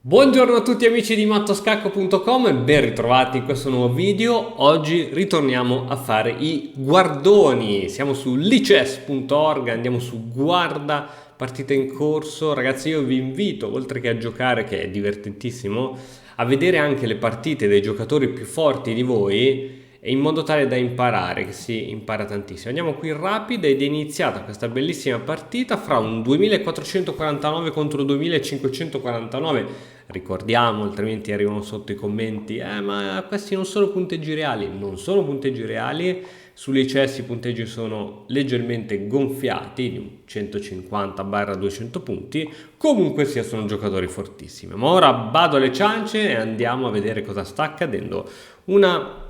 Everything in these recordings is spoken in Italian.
Buongiorno a tutti amici di mattoscacco.com e ben ritrovati in questo nuovo video. Oggi ritorniamo a fare i guardoni. Siamo su lichess.org, andiamo su guarda partita in corso. Ragazzi, io vi invito, oltre che a giocare, che è divertentissimo, a vedere anche le partite dei giocatori più forti di voi, e in modo tale da imparare, che si impara tantissimo. Andiamo qui rapida ed è iniziata questa bellissima partita fra un 2449 contro 2549. Ricordiamo, altrimenti arrivano sotto i commenti: ma questi non sono punteggi reali. Non sono punteggi reali. Sugli cessi i punteggi sono leggermente gonfiati di un 150-200 punti. Comunque sia, sono giocatori fortissimi. Ma ora vado alle ciance e andiamo a vedere cosa sta accadendo. Una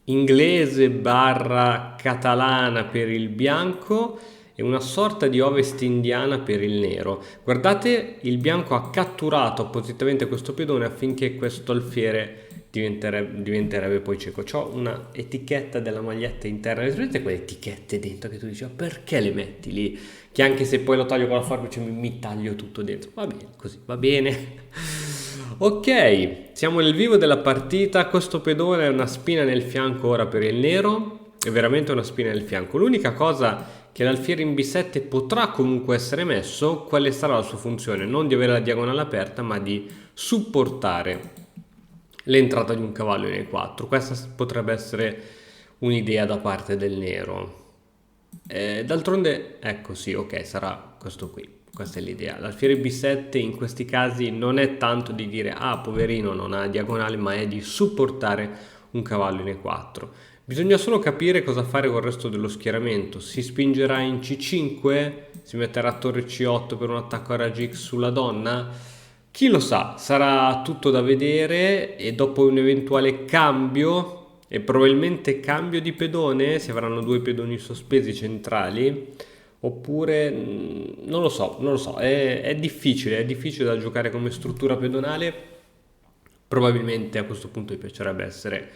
inglese barra catalana per il bianco e una sorta di ovest indiana per il nero. Guardate, il bianco ha catturato appositamente questo pedone affinché questo alfiere diventerebbe poi cieco. C'ho una etichetta della maglietta interna, vedete quelle etichette dentro che tu dici: perché le metti lì? Che anche se poi lo taglio con la forbice mi taglio tutto dentro. Va bene, così va bene. Ok, siamo nel vivo della partita. Questo pedone è una spina nel fianco ora per il nero, è veramente una spina nel fianco. L'unica cosa che l'alfiere in B7 potrà comunque essere messo, quale sarà la sua funzione? Non di avere la diagonale aperta, ma di supportare l'entrata di un cavallo in E4. Questa potrebbe essere un'idea da parte del nero. D'altronde, ecco, sì, ok, sarà questo qui. Questa è l'idea. L'alfiere B7 in questi casi non è tanto di dire: poverino, non ha diagonale, ma è di supportare un cavallo in E4. Bisogna solo capire cosa fare con il resto dello schieramento. Si spingerà in C5? Si metterà torre C8 per un attacco a raggi X sulla donna? Chi lo sa, sarà tutto da vedere, e dopo un eventuale cambio, e probabilmente cambio di pedone, si avranno due pedoni sospesi centrali, oppure non lo so, è difficile da giocare come struttura pedonale. Probabilmente a questo punto mi piacerebbe essere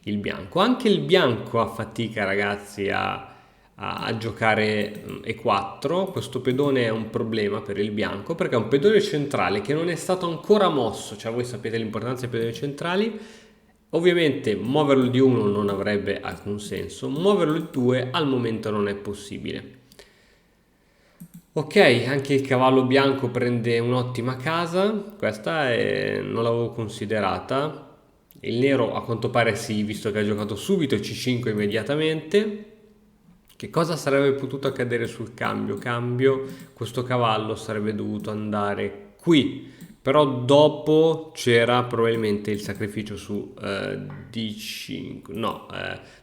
il bianco. Anche il bianco ha fatica, ragazzi, a giocare E4. Questo pedone è un problema per il bianco perché è un pedone centrale che non è stato ancora mosso. Cioè, voi sapete l'importanza dei pedoni centrali. Ovviamente muoverlo di uno non avrebbe alcun senso, muoverlo di due al momento non è possibile. Ok, anche il cavallo bianco prende un'ottima casa, non l'avevo considerata. Il nero a quanto pare sì, visto che ha giocato subito C5 immediatamente. Che cosa sarebbe potuto accadere sul cambio? Cambio, questo cavallo sarebbe dovuto andare qui, però dopo c'era probabilmente il sacrificio su D5. No,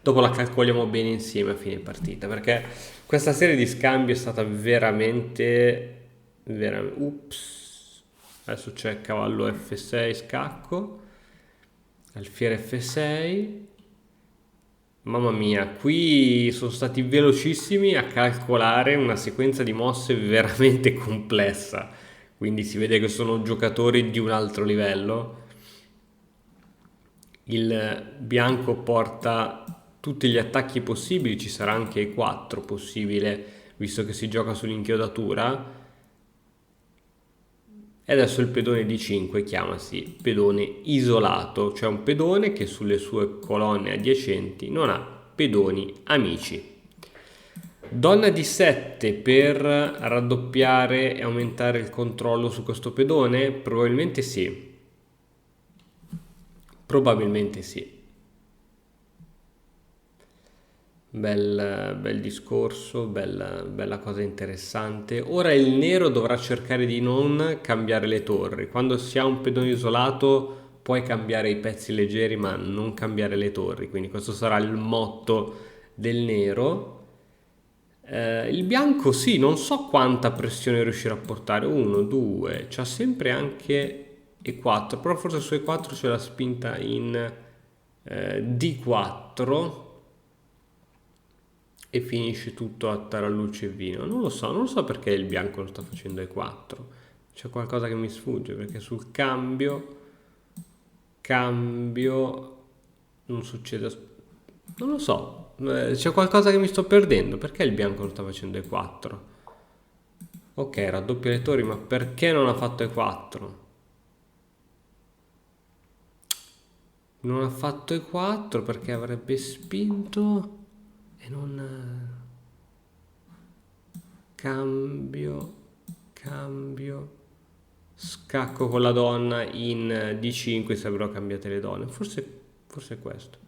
dopo la calcoliamo bene insieme a fine partita, perché questa serie di scambi è stata ups, adesso c'è cavallo F6 scacco, alfiere F6. Mamma mia, qui sono stati velocissimi a calcolare una sequenza di mosse veramente complessa, quindi si vede che sono giocatori di un altro livello. Il bianco porta tutti gli attacchi possibili, ci sarà anche E4 possibile, visto che si gioca sull'inchiodatura. E adesso il pedone D5 chiamasi pedone isolato, cioè un pedone che sulle sue colonne adiacenti non ha pedoni amici. Donna D7 per raddoppiare e aumentare il controllo su questo pedone? Probabilmente sì. Probabilmente sì. Bel discorso, bella cosa interessante. Ora il nero dovrà cercare di non cambiare le torri. Quando si ha un pedone isolato puoi cambiare i pezzi leggeri ma non cambiare le torri, quindi questo sarà il motto del nero. Il bianco sì, non so quanta pressione riuscirà a portare. 1, 2, c'ha sempre anche E4, però forse su E4 c'è la spinta in D4 e finisce tutto a tarallucce e vino. Non lo so perché il bianco lo sta facendo E4. C'è qualcosa che mi sfugge, perché sul cambio non succede. Non lo so, c'è qualcosa che mi sto perdendo. Perché il bianco lo sta facendo E4? Ok, raddoppia le torri, ma perché non ha fatto E4? Non ha fatto E4 perché avrebbe spinto e non... Cambio, cambio, scacco con la donna in D5, sarebbero cambiate le donne. Forse è questo.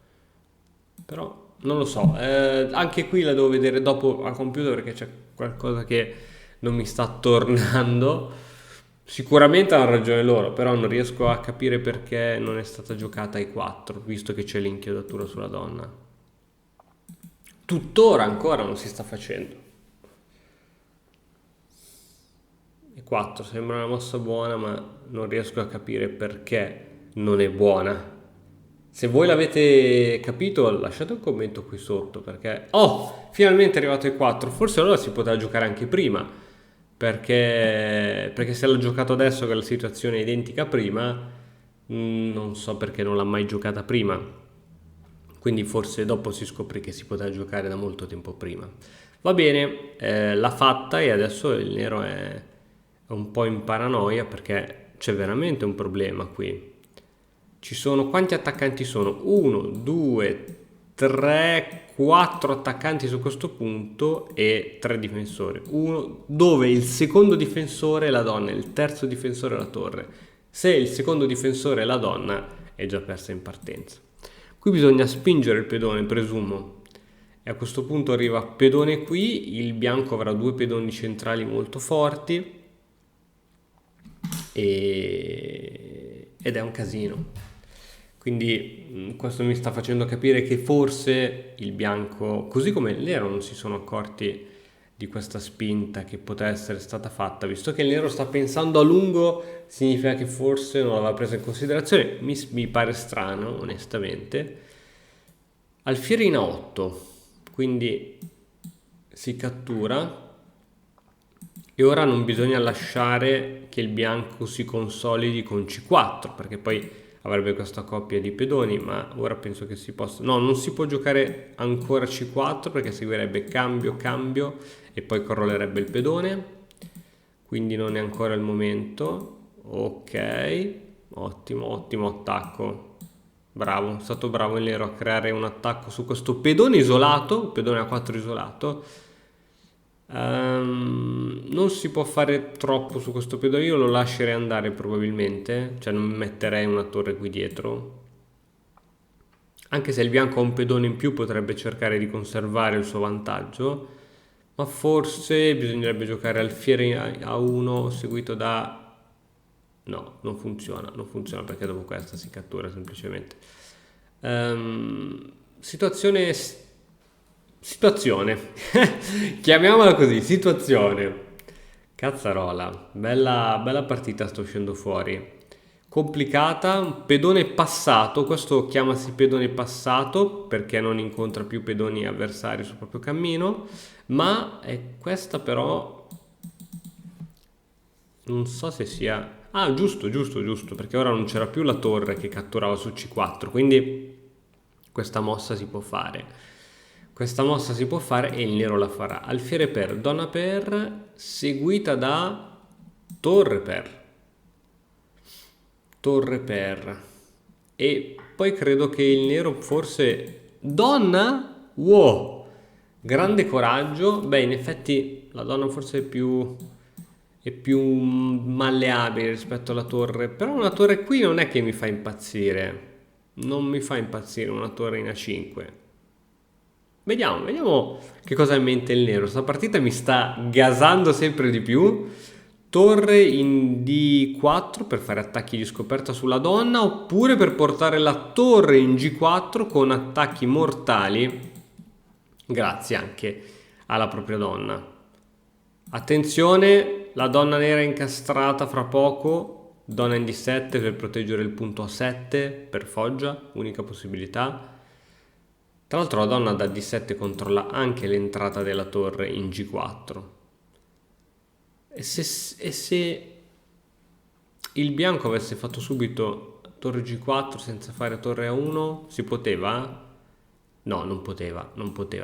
Però non lo so. Anche qui la devo vedere dopo a computer perché c'è qualcosa che non mi sta tornando. Sicuramente hanno ragione loro, però non riesco a capire perché non è stata giocata ai 4, visto che c'è l'inchiodatura sulla donna. Tuttora ancora non si sta facendo. E 4 sembra una mossa buona, ma non riesco a capire perché non è buona. Se voi l'avete capito, lasciate un commento qui sotto perché... Oh, finalmente è arrivato ai 4. Forse allora si poteva giocare anche prima. Perché se l'ha giocato adesso che la situazione è identica a prima, non so perché non l'ha mai giocata prima. Quindi forse dopo si scoprì che si poteva giocare da molto tempo prima. Va bene, l'ha fatta e adesso il nero è un po' in paranoia perché c'è veramente un problema qui. Ci sono quanti attaccanti sono? 1, 2, 3, 4 attaccanti su questo punto e 3 difensori. Uno, dove il secondo difensore è la donna, il terzo difensore è la torre. Se il secondo difensore è la donna, è già persa in partenza. Qui bisogna spingere il pedone, presumo. E a questo punto arriva pedone qui, il bianco avrà due pedoni centrali molto forti ed è un casino. Quindi questo mi sta facendo capire che forse il bianco, così come il nero, non si sono accorti di questa spinta che poteva essere stata fatta. Visto che il nero sta pensando a lungo, significa che forse non l'aveva presa in considerazione. Mi pare strano, onestamente. Alfiere in A8, quindi si cattura. E ora non bisogna lasciare che il bianco si consolidi con C4, perché poi avrebbe questa coppia di pedoni, ma ora penso che si possa... No, non si può giocare ancora C4 perché seguirebbe cambio, cambio e poi crollerebbe il pedone, quindi non è ancora il momento. Ok, ottimo, ottimo attacco. Bravo, è stato bravo il nero a creare un attacco su questo pedone isolato, pedone A4 isolato. Non si può fare troppo su questo pedone, io lo lascerei andare probabilmente, cioè non metterei una torre qui dietro. Anche se il bianco ha un pedone in più potrebbe cercare di conservare il suo vantaggio, ma forse bisognerebbe giocare alfiere A1 seguito da... No, non funziona perché dopo questa si cattura semplicemente. Situazione chiamiamola così, situazione. Cazzarola, bella partita sta uscendo fuori. Complicata, un pedone passato, questo chiamasi pedone passato perché non incontra più pedoni avversari sul proprio cammino, ma questa però non so se sia... Ah, giusto, perché ora non c'era più la torre che catturava su C4, quindi questa mossa si può fare. Questa mossa si può fare e il nero la farà. Alfiere per, donna per, seguita da torre per. Torre per. E poi credo che il nero forse... Donna? Wow! Grande coraggio. Beh, in effetti la donna forse è più malleabile rispetto alla torre. Però una torre qui non è che mi fa impazzire. Non mi fa impazzire una torre in A5. Vediamo che cosa ha in mente il nero. Sta partita mi sta gasando sempre di più. Torre in D4 per fare attacchi di scoperta sulla donna, oppure per portare la torre in G4 con attacchi mortali, grazie anche alla propria donna. Attenzione, la donna nera è incastrata fra poco, donna in D7 per proteggere il punto A7 per Foggia, unica possibilità. Tra l'altro la donna da D7 controlla anche l'entrata della torre in G4. E se il bianco avesse fatto subito torre G4 senza fare torre A1, si poteva? No, non poteva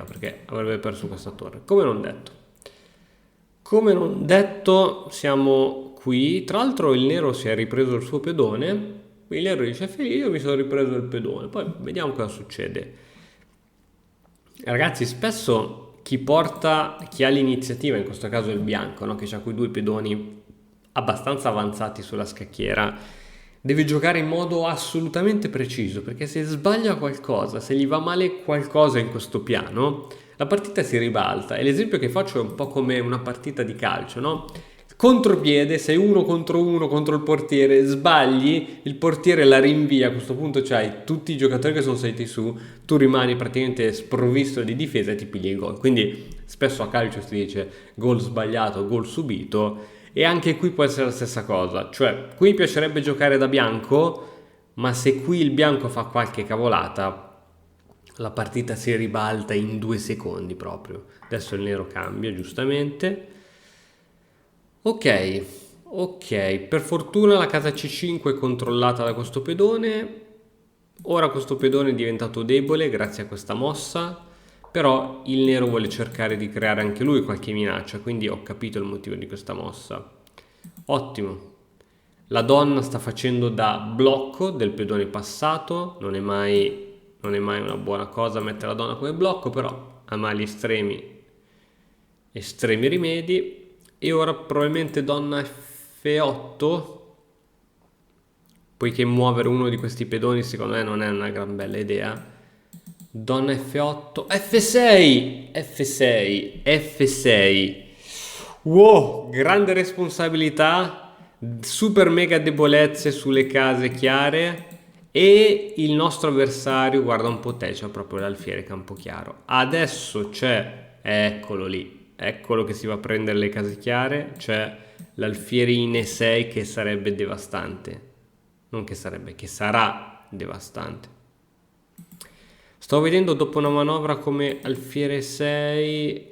perché avrebbe perso questa torre. Come non detto, siamo qui. Tra l'altro il nero si è ripreso il suo pedone Quindi il nero dice io mi sono ripreso il pedone, poi vediamo cosa succede. Ragazzi, spesso chi ha l'iniziativa, in questo caso il bianco, no? Che ha quei due pedoni abbastanza avanzati sulla scacchiera, deve giocare in modo assolutamente preciso, perché se sbaglia qualcosa, se gli va male qualcosa in questo piano, la partita si ribalta. E l'esempio che faccio è un po' come una partita di calcio, no? Contropiede, sei uno contro il portiere, sbagli, il portiere la rinvia, a questo punto c'hai tutti i giocatori che sono saliti su, tu rimani praticamente sprovvisto di difesa e ti pigli il gol. Quindi spesso a calcio si dice gol sbagliato, gol subito, e anche qui può essere la stessa cosa. Cioè, qui mi piacerebbe giocare da bianco, ma se qui il bianco fa qualche cavolata, la partita si ribalta in 2 secondi proprio. Adesso il nero cambia, giustamente. Ok, ok, per fortuna la casa C5 è controllata da questo pedone. Ora questo pedone è diventato debole grazie a questa mossa, però il nero vuole cercare di creare anche lui qualche minaccia, quindi ho capito il motivo di questa mossa. Ottimo. La donna sta facendo da blocco del pedone passato, non è mai una buona cosa mettere la donna come blocco, però ha mali estremi rimedi. E ora probabilmente donna F8, poiché muovere uno di questi pedoni secondo me non è una gran bella idea. Donna F8, F6, F6, F6. Wow, grande responsabilità, super mega debolezze sulle case chiare, e il nostro avversario, guarda un po' te, c'ha proprio l'alfiere campochiaro. Adesso c'è, eccolo lì, eccolo che si va a prendere le case chiare, c'è l'alfiere in E6 che sarebbe devastante, non che sarebbe, che sarà devastante. Sto vedendo dopo una manovra come alfiere 6,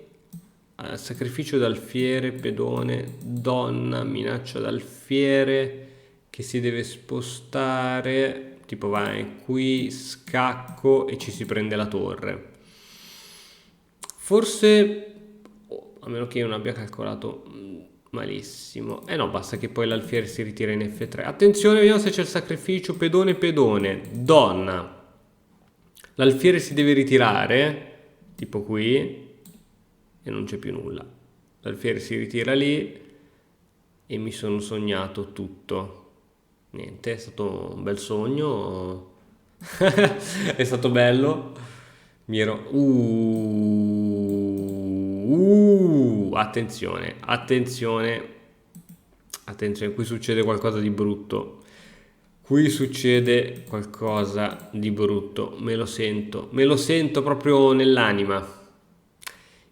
sacrificio d'alfiere, pedone, donna, minaccia d'alfiere che si deve spostare, tipo vai qui, scacco e ci si prende la torre. Forse, a meno che io non abbia calcolato malissimo, no, basta che poi l'alfiere si ritira in F3. Attenzione, vediamo se c'è il sacrificio, pedone, pedone, donna. L'alfiere si deve ritirare, tipo qui, e non c'è più nulla. L'alfiere si ritira lì e mi sono sognato tutto. Niente, è stato un bel sogno. È stato bello. Mi ero... attenzione, attenzione. Attenzione, qui succede qualcosa di brutto. Qui succede qualcosa di brutto, me lo sento proprio nell'anima.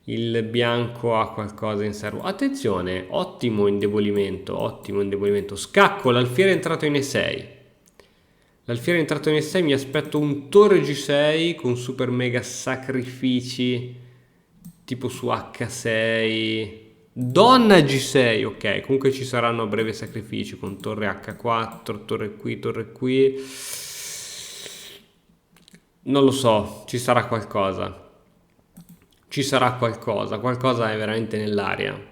Il bianco ha qualcosa in serbo. Attenzione, ottimo indebolimento, ottimo indebolimento. Scacco, l'alfiere è entrato in E6. L'alfiere è entrato in E6, mi aspetto un torre G6 con super mega sacrifici, tipo su H6. Donna G6, ok, comunque ci saranno a breve sacrifici con torre H4, torre qui. Non lo so, ci sarà qualcosa. Qualcosa è veramente nell'aria.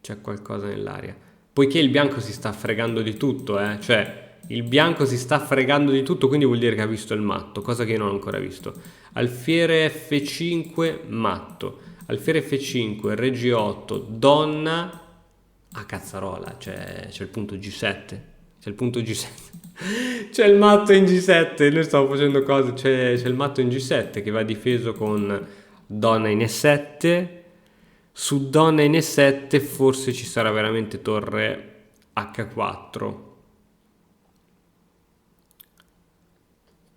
C'è qualcosa nell'aria. Poiché il bianco si sta fregando di tutto, cioè il bianco si sta fregando di tutto, quindi vuol dire che ha visto il matto, cosa che io non ho ancora visto. Alfiere F5, matto. Alfiere F5, re G8, donna, a cazzarola, c'è il punto G7, c'è il punto G7, c'è il matto in G7, noi stiamo facendo cose, c'è il matto in G7 che va difeso con donna in E7, su donna in E7 forse ci sarà veramente torre H4,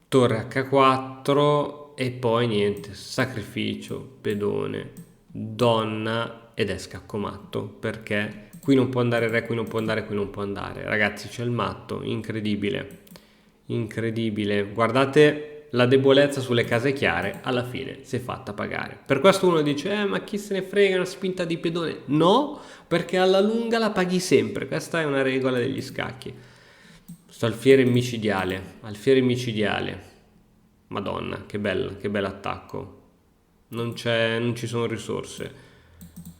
torre H4 e poi niente, sacrificio, pedone, donna ed è scacco matto, perché qui non può andare re, qui non può andare, qui non può andare. Ragazzi, c'è il matto, incredibile, incredibile. Guardate la debolezza sulle case chiare, alla fine si è fatta pagare. Per questo uno dice, ma chi se ne frega, una spinta di pedone. No, perché alla lunga la paghi sempre, questa è una regola degli scacchi. Sto alfiere micidiale. Madonna, che bell'attacco. Non ci sono risorse.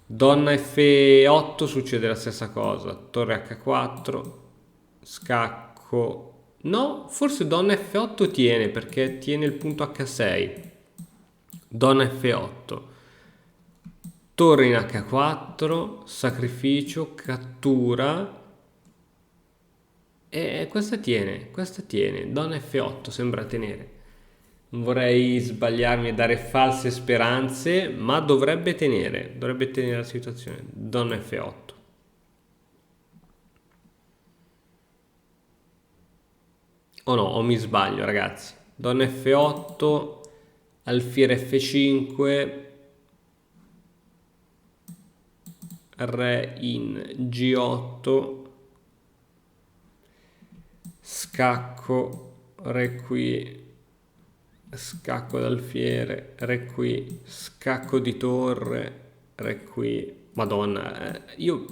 Donna F8 succede la stessa cosa. Torre H4, scacco, No, forse donna F8 tiene perché tiene il punto H6. Donna F8. Torre in H4, sacrificio, cattura. E questa tiene. Donna F8 sembra tenere. Non vorrei sbagliarmi e dare false speranze, ma dovrebbe tenere la situazione. Donna F8. O no, o mi sbaglio ragazzi. Donna F8, alfiere F5, re in G8, scacco, re qui, scacco d'alfiere, re qui, scacco di torre, re qui. Madonna, io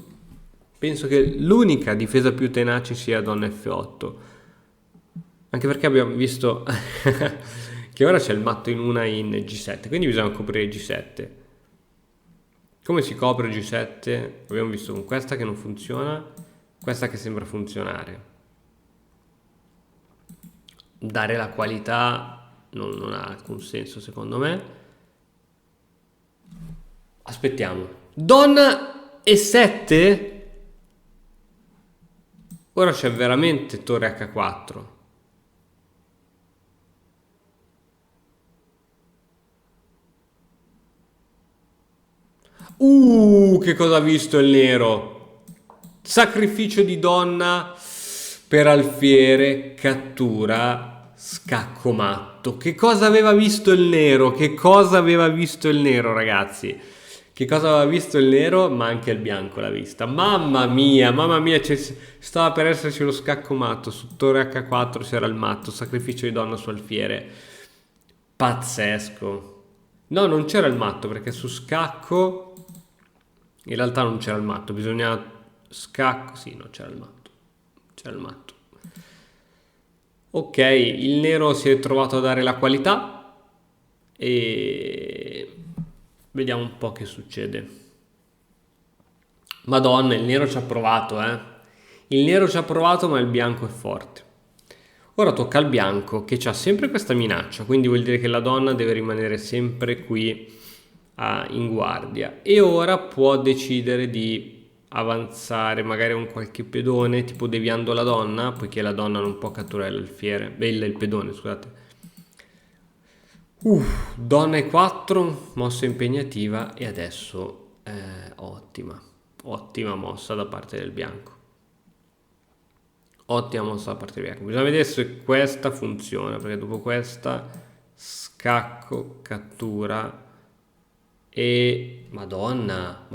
penso che l'unica difesa più tenace sia donna F8. Anche perché abbiamo visto che ora c'è il matto in una in G7, quindi bisogna coprire G7. Come si copre G7? Abbiamo visto con questa che non funziona, questa che sembra funzionare. Dare la qualità non ha alcun senso secondo me. Aspettiamo. Donna E7? Ora c'è veramente torre H4. Che cosa ha visto il nero? Sacrificio di donna per alfiere, cattura, scacco matto. Che cosa aveva visto il nero? Che cosa aveva visto il nero, ragazzi? Che cosa aveva visto il nero? Ma anche il bianco l'ha vista. Mamma mia, stava per esserci lo scacco matto. Su torre H4 c'era il matto, sacrificio di donna su alfiere. Pazzesco. No, non c'era il matto perché su scacco in realtà non c'era il matto, bisognava scacco, sì, no, c'era il matto. C'era il matto. Ok, il nero si è trovato a dare la qualità e vediamo un po' che succede. Madonna, il nero ci ha provato, eh. Il nero ci ha provato, ma il bianco è forte. Ora tocca al bianco che ha sempre questa minaccia, quindi vuol dire che la donna deve rimanere sempre qui in guardia e ora può decidere di avanzare magari un qualche pedone tipo deviando la donna, poiché la donna non può catturare l'alfiere, il pedone, scusate. Donna E4, mossa impegnativa e adesso ottima mossa da parte del bianco. Ottima mossa da parte del bianco. Bisogna vedere se questa funziona, perché dopo questa scacco, cattura e madonna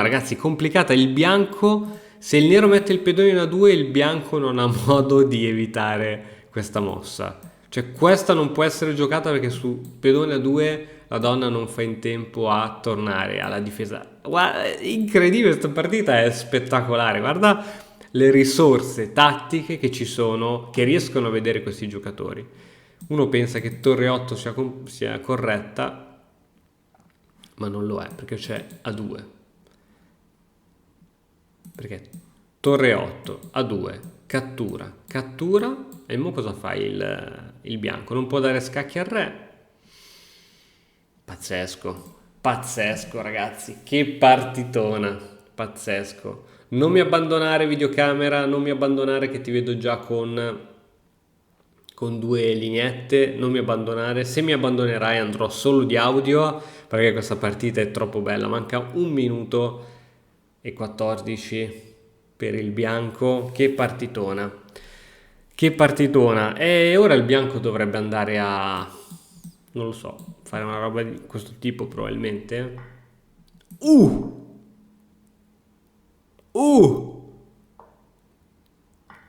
ragazzi, complicata. Il bianco, se il nero mette il pedone in A2, il bianco non ha modo di evitare questa mossa. Cioè questa non può essere giocata perché su pedone A2 la donna non fa in tempo a tornare alla difesa. Guarda, incredibile, questa partita è spettacolare. Guarda le risorse tattiche che ci sono, che riescono a vedere questi giocatori. Uno pensa che torre 8 sia corretta, ma non lo è perché c'è A2. Perché torre 8, A2, cattura e mo cosa fa il bianco? Non può dare scacchi al re. Pazzesco ragazzi, che partitona, pazzesco. Non mi abbandonare videocamera, non mi abbandonare che ti vedo già con due lineette, non mi abbandonare. Se mi abbandonerai andrò solo di audio perché questa partita è troppo bella. Manca 1 minuto e 14 per il bianco. Che partitona, e ora il bianco dovrebbe andare a, non lo so, fare una roba di questo tipo probabilmente.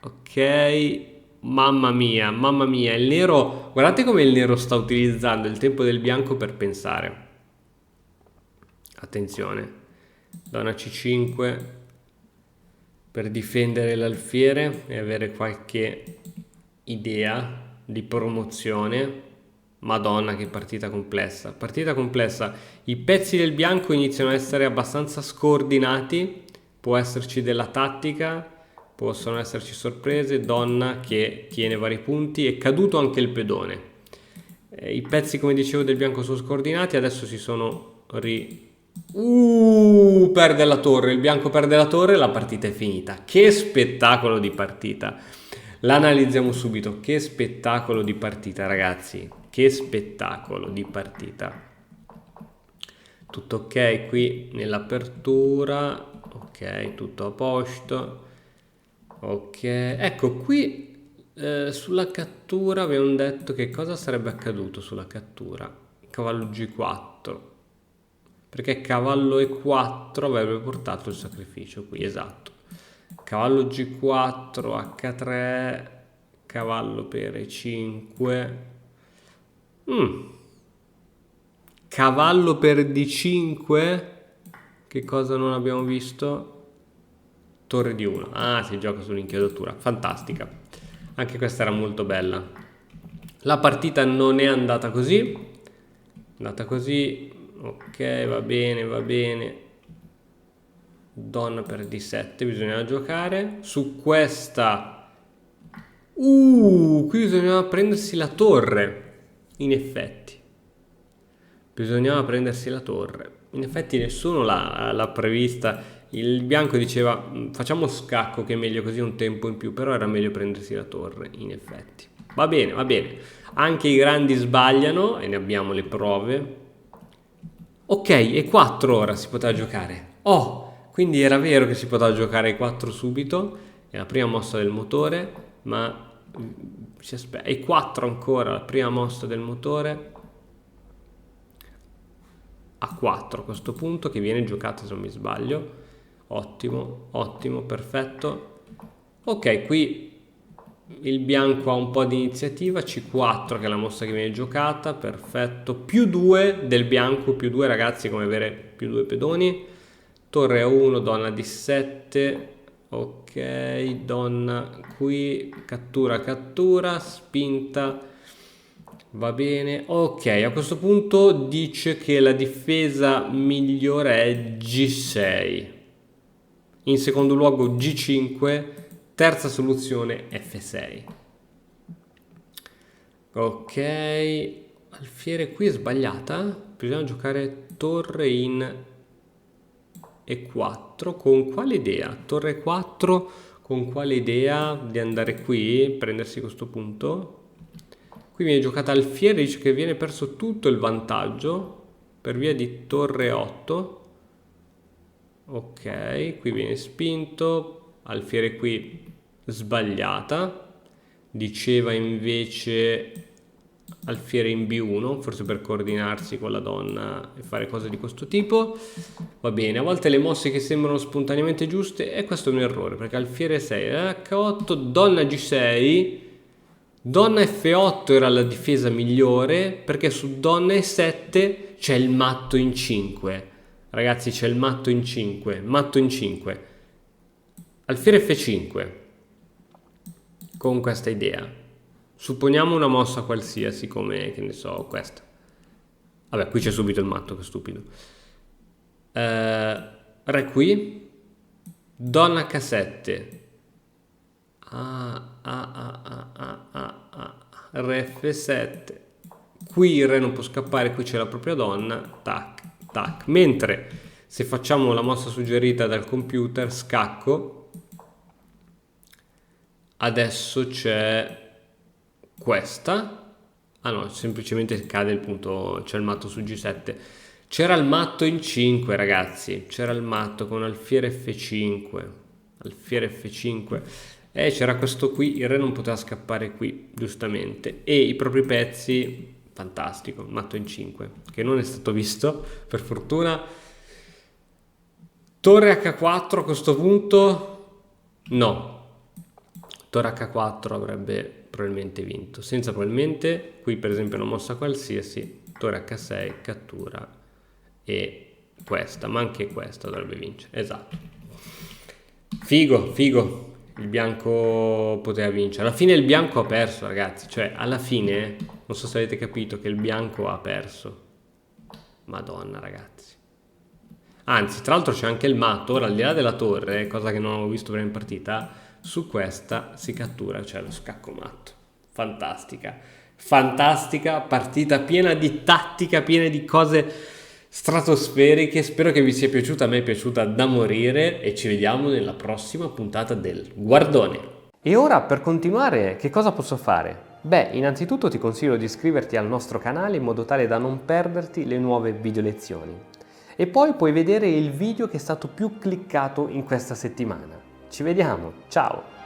Ok. Mamma mia, il nero, guardate come il nero sta utilizzando il tempo del bianco per pensare. Attenzione, donna C5 per difendere l'alfiere e avere qualche idea di promozione. Madonna che partita complessa, i pezzi del bianco iniziano a essere abbastanza scordinati, può esserci della tattica, possono esserci sorprese. Donna che tiene vari punti, è caduto anche il pedone. I pezzi, come dicevo, del bianco sono scordinati, adesso si sono perde la torre, il bianco perde la torre, la partita è finita. Che spettacolo di partita! L'analizziamo subito. Che spettacolo di partita, ragazzi, che spettacolo di partita. Tutto ok qui nell'apertura, ok, tutto a posto. Ok, ecco qui sulla cattura abbiamo detto che cosa sarebbe accaduto sulla cattura. Cavallo G4, perché cavallo E4 avrebbe portato il sacrificio qui, esatto. Cavallo G4, H3, cavallo per E5. Cavallo per D5. Che cosa non abbiamo visto? Torre di 1. Ah, si gioca sull'inchiodatura. Fantastica. Anche questa era molto bella. La partita non è andata così. È andata così. Ok, va bene, va bene. Donna per D7 bisogna giocare. Su questa. Qui bisognava prendersi la torre. In effetti. Bisognava prendersi la torre. In effetti nessuno l'ha prevista. Il bianco diceva facciamo scacco che è meglio così, un tempo in più, però era meglio prendersi la torre, in effetti. Va bene, va bene. Anche i grandi sbagliano e ne abbiamo le prove. Ok, e 4 ora si poteva giocare. Oh, quindi era vero che si poteva giocare 4 subito. È la prima mossa del motore, ma si aspetta. E 4 ancora, la prima mossa del motore. A 4 a questo punto, che viene giocata se non mi sbaglio. Ottimo, ottimo, perfetto. Ok, qui il bianco ha un po' di iniziativa. C4 che è la mossa che viene giocata, perfetto. Più 2 del bianco, più 2 ragazzi, come avere più 2 pedoni. Torre A1, donna D7. Ok, donna qui, cattura, cattura, spinta. Va bene, ok, a questo punto dice che la difesa migliore è G6. In secondo luogo G5, terza soluzione F6. Ok, alfiere qui è sbagliata, bisogna giocare torre in E4, con quale idea? Torre 4, con quale idea di andare qui, prendersi questo punto? Qui viene giocata alfiere, dice che viene perso tutto il vantaggio per via di torre 8. Ok, qui viene spinto, alfiere qui sbagliata, diceva invece alfiere in B1, forse per coordinarsi con la donna e fare cose di questo tipo. Va bene, a volte le mosse che sembrano spontaneamente giuste, e questo è un errore, perché alfiere 6, H8, donna G6, donna F8 era la difesa migliore, perché su donna E7 c'è il matto in 5. Ragazzi, c'è il matto in 5, matto in 5. Alfiere F5, con questa idea. Supponiamo una mossa qualsiasi, come, che ne so, questa. Vabbè, qui c'è subito il matto, che stupido. Re qui. Donna H7. Re F7. Qui il re non può scappare, qui c'è la propria donna. Tac. Tac. Mentre se facciamo la mossa suggerita dal computer, scacco, adesso c'è questa. Ah no, semplicemente cade il punto, c'è il matto su G7. C'era il matto in 5 ragazzi, c'era il matto con alfiere F5, alfiere F5. E c'era questo qui, il re non poteva scappare qui, giustamente. E i propri pezzi... Fantastico, matto in 5, che non è stato visto, per fortuna. Torre H4 a questo punto? No. Torre H4 avrebbe probabilmente vinto. Senza probabilmente, qui per esempio una mossa qualsiasi, torre H6, cattura e questa, ma anche questa dovrebbe vincere. Esatto. Figo, figo. Il bianco poteva vincere. Alla fine il bianco ha perso, ragazzi. Cioè, alla fine, non so se avete capito che il bianco ha perso. Madonna, ragazzi. Anzi, tra l'altro c'è anche il matto. Ora, al di là della torre, cosa che non avevo visto prima in partita, su questa si cattura, cioè lo scacco matto. Fantastica, fantastica partita piena di tattica, piena di cose stratosferiche. Spero che vi sia piaciuta, a me è piaciuta da morire e ci vediamo nella prossima puntata del Guardone. E ora per continuare che cosa posso fare? Beh, innanzitutto ti consiglio di iscriverti al nostro canale in modo tale da non perderti le nuove video lezioni. E poi puoi vedere il video che è stato più cliccato in questa settimana. Ci vediamo, ciao!